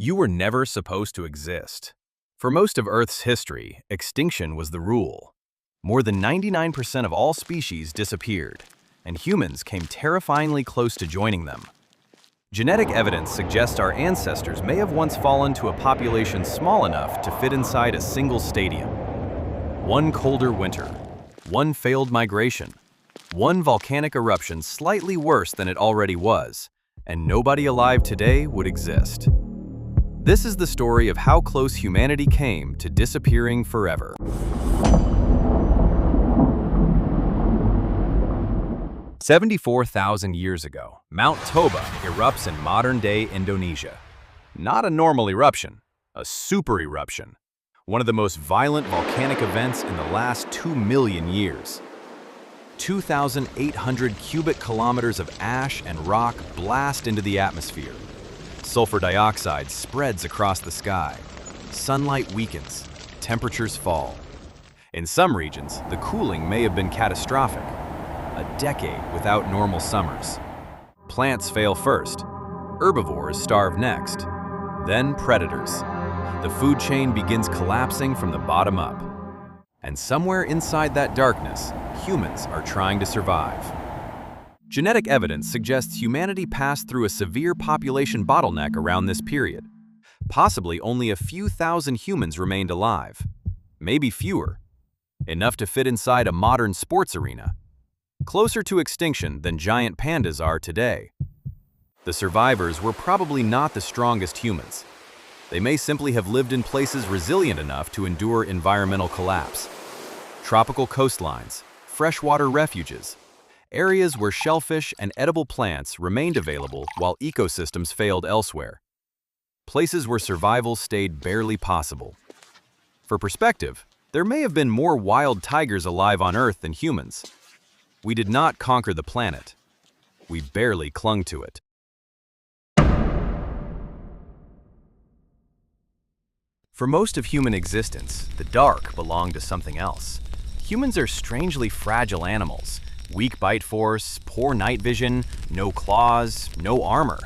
You were never supposed to exist. For most of Earth's history, extinction was the rule. More than 99% of all species disappeared, and humans came terrifyingly close to joining them. Genetic evidence suggests our ancestors may have once fallen to a population small enough to fit inside a single stadium. One colder winter, one failed migration, one volcanic eruption slightly worse than it already was, and nobody alive today would exist. This is the story of how close humanity came to disappearing forever. "74,000 years ago, Mount Toba erupts in modern-day Indonesia. Not a normal eruption, a super eruption. One of the most violent volcanic events in the last 2 million years. 2,800 cubic kilometers of ash and rock blast into the atmosphere. Sulfur dioxide spreads across the sky. Sunlight weakens. Temperatures fall. In some regions, the cooling may have been catastrophic. A decade without normal summers. Plants fail first. Herbivores starve next. Then predators. The food chain begins collapsing from the bottom up. And somewhere inside that darkness, humans are trying to survive. Genetic evidence suggests humanity passed through a severe population bottleneck around this period. Possibly only a few thousand humans remained alive. Maybe fewer. Enough to fit inside a modern sports arena. Closer to extinction than giant pandas are today. The survivors were probably not the strongest humans. They may simply have lived in places resilient enough to endure environmental collapse. Tropical coastlines, freshwater refuges, areas where shellfish and edible plants remained available while ecosystems failed elsewhere. Places where survival stayed barely possible. For perspective, there may have been more wild tigers alive on Earth than humans. We did not conquer the planet. We barely clung to it. For most of human existence, the dark belonged to something else. Humans are strangely fragile animals. Weak bite force, poor night vision, no claws, no armor.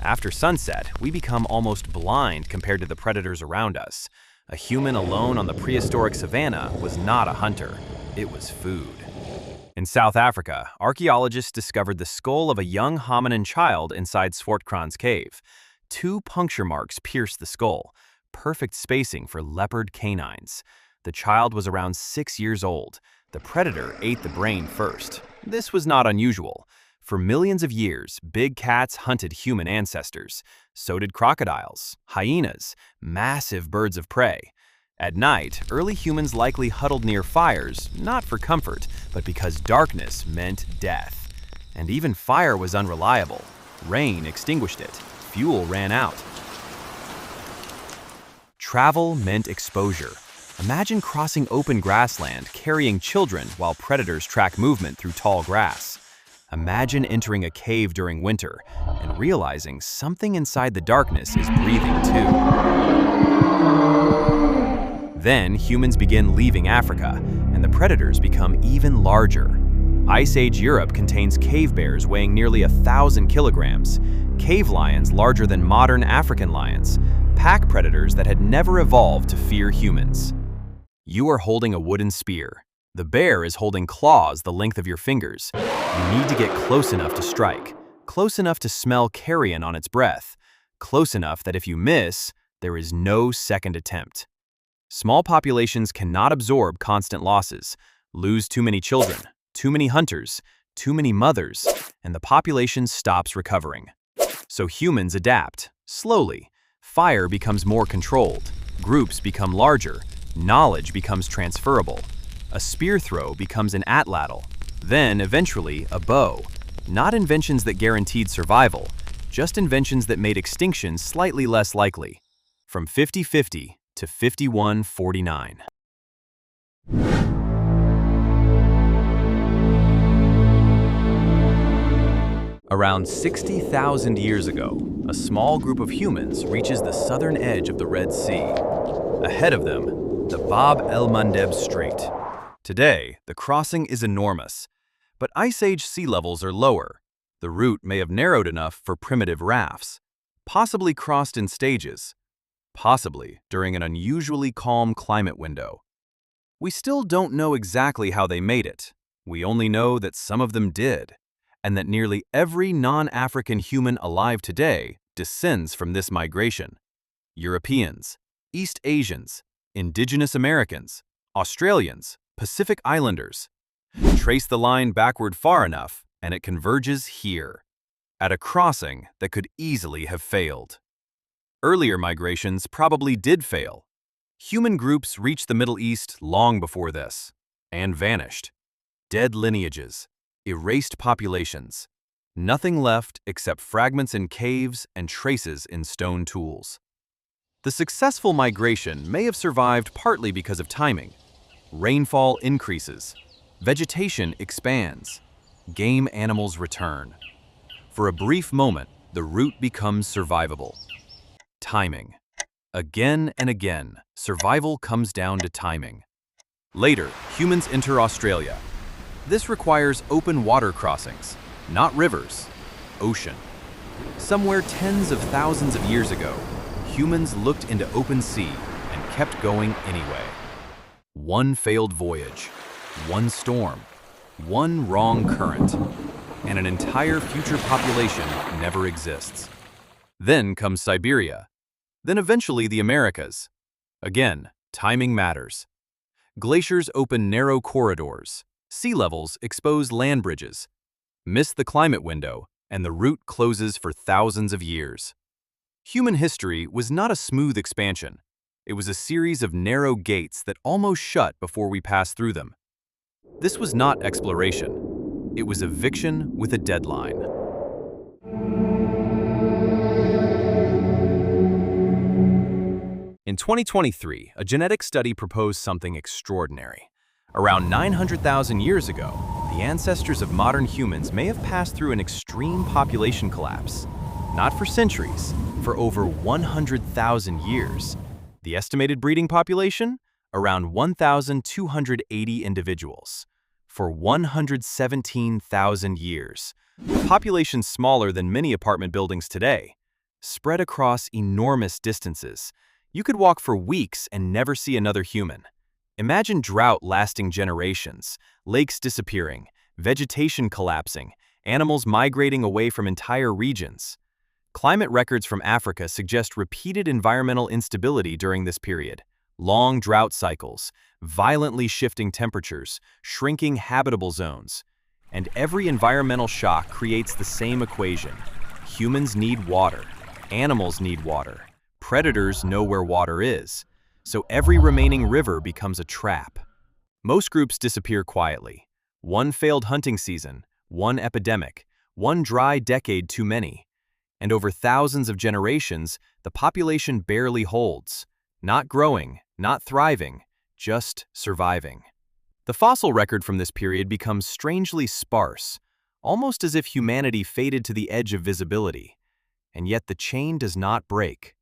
After sunset, we become almost blind compared to the predators around us. A human alone on the prehistoric savanna was not a hunter. It was food. In South Africa, archaeologists discovered the skull of a young hominin child inside Swartkran's cave. 2 puncture marks pierced the skull, perfect spacing for leopard canines. The child was around 6 years old. The predator ate the brain first. This was not unusual. For millions of years, big cats hunted human ancestors. So did crocodiles, hyenas, massive birds of prey. At night, early humans likely huddled near fires, not for comfort, but because darkness meant death. And even fire was unreliable. Rain extinguished it. Fuel ran out. Travel meant exposure. Imagine crossing open grassland, carrying children while predators track movement through tall grass. Imagine entering a cave during winter and realizing something inside the darkness is breathing too. Then humans begin leaving Africa, and the predators become even larger. Ice Age Europe contains cave bears weighing nearly 1,000 kilograms, cave lions larger than modern African lions, pack predators that had never evolved to fear humans. You are holding a wooden spear. The bear is holding claws the length of your fingers. You need to get close enough to strike, close enough to smell carrion on its breath, close enough that if you miss, there is no second attempt. Small populations cannot absorb constant losses, lose too many children, too many hunters, too many mothers, and the population stops recovering. So humans adapt, slowly. Fire becomes more controlled, groups become larger, knowledge becomes transferable. A spear throw becomes an atlatl, then eventually a bow. Not inventions that guaranteed survival, just inventions that made extinction slightly less likely. From 50-50 to 51-49. Around 60,000 years ago, a small group of humans reaches the southern edge of the Red Sea. Ahead of them, the Bab el-Mandeb Strait. Today, the crossing is enormous, but Ice Age sea levels are lower. The route may have narrowed enough for primitive rafts, possibly crossed in stages, possibly during an unusually calm climate window. We still don't know exactly how they made it. We only know that some of them did, and that nearly every non-African human alive today descends from this migration. Europeans, East Asians, Indigenous Americans, Australians, Pacific Islanders. Trace the line backward far enough, and it converges here, at a crossing that could easily have failed. Earlier migrations probably did fail. Human groups reached the Middle East long before this, and vanished. Dead lineages, erased populations, nothing left except fragments in caves and traces in stone tools. The successful migration may have survived partly because of timing. Rainfall increases, vegetation expands, game animals return. For a brief moment, the route becomes survivable. Timing. Again and again, survival comes down to timing. Later, humans enter Australia. This requires open water crossings, not rivers, ocean. Somewhere tens of thousands of years ago, humans looked into open sea and kept going anyway. One failed voyage, one storm, one wrong current, and an entire future population never exists. Then comes Siberia, then eventually the Americas. Again, timing matters. Glaciers open narrow corridors, sea levels expose land bridges. Miss the climate window, and the route closes for thousands of years. Human history was not a smooth expansion. It was a series of narrow gates that almost shut before we passed through them. This was not exploration. It was eviction with a deadline. In 2023, a genetic study proposed something extraordinary. Around 900,000 years ago, the ancestors of modern humans may have passed through an extreme population collapse. Not for centuries, for over 100,000 years. The estimated breeding population? Around 1,280 individuals. For 117,000 years. A population smaller than many apartment buildings today. Spread across enormous distances. You could walk for weeks and never see another human. Imagine drought lasting generations, lakes disappearing, vegetation collapsing, animals migrating away from entire regions. Climate records from Africa suggest repeated environmental instability during this period. Long drought cycles, violently shifting temperatures, shrinking habitable zones. And every environmental shock creates the same equation. Humans need water. Animals need water. Predators know where water is. So every remaining river becomes a trap. Most groups disappear quietly. One failed hunting season, one epidemic, one dry decade too many. And over thousands of generations, the population barely holds. Not growing, not thriving, just surviving. The fossil record from this period becomes strangely sparse, almost as if humanity faded to the edge of visibility. And yet the chain does not break.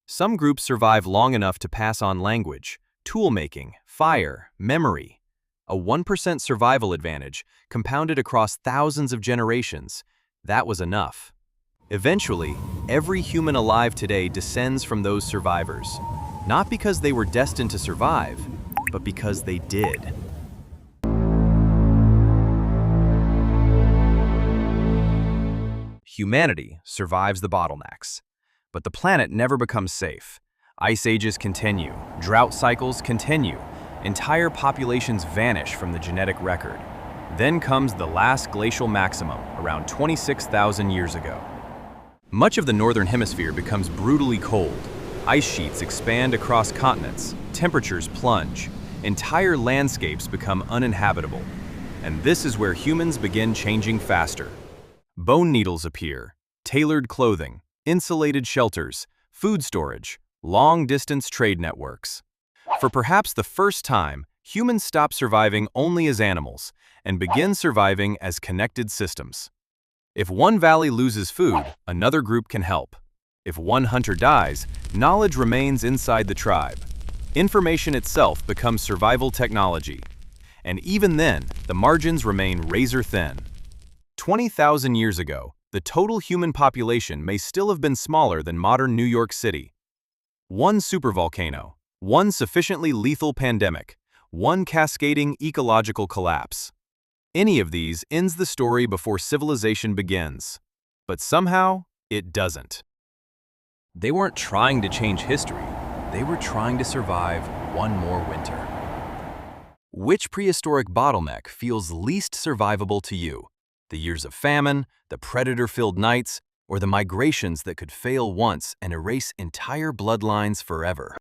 Some groups survive long enough to pass on language, tool-making, fire, memory. A 1% survival advantage, compounded across thousands of generations. That was enough. Eventually, every human alive today descends from those survivors. Not because they were destined to survive, but because they did. Humanity survives the bottlenecks. But the planet never becomes safe. Ice ages continue, drought cycles continue, entire populations vanish from the genetic record. Then comes the last glacial maximum, around 26,000 years ago. Much of the northern hemisphere becomes brutally cold. Ice sheets expand across continents, temperatures plunge, entire landscapes become uninhabitable. And this is where humans begin changing faster. Bone needles appear, tailored clothing, insulated shelters, food storage, long-distance trade networks. For perhaps the first time, humans stop surviving only as animals and begin surviving as connected systems. If one valley loses food, another group can help. If one hunter dies, knowledge remains inside the tribe. Information itself becomes survival technology. And even then, the margins remain razor-thin. 20,000 years ago, the total human population may still have been smaller than modern New York City. One supervolcano, one sufficiently lethal pandemic, one cascading ecological collapse. Any of these ends the story before civilization begins. But somehow, it doesn't. They weren't trying to change history. They were trying to survive one more winter. Which prehistoric bottleneck feels least survivable to you? The years of famine, the predator-filled nights, or the migrations that could fail once and erase entire bloodlines forever?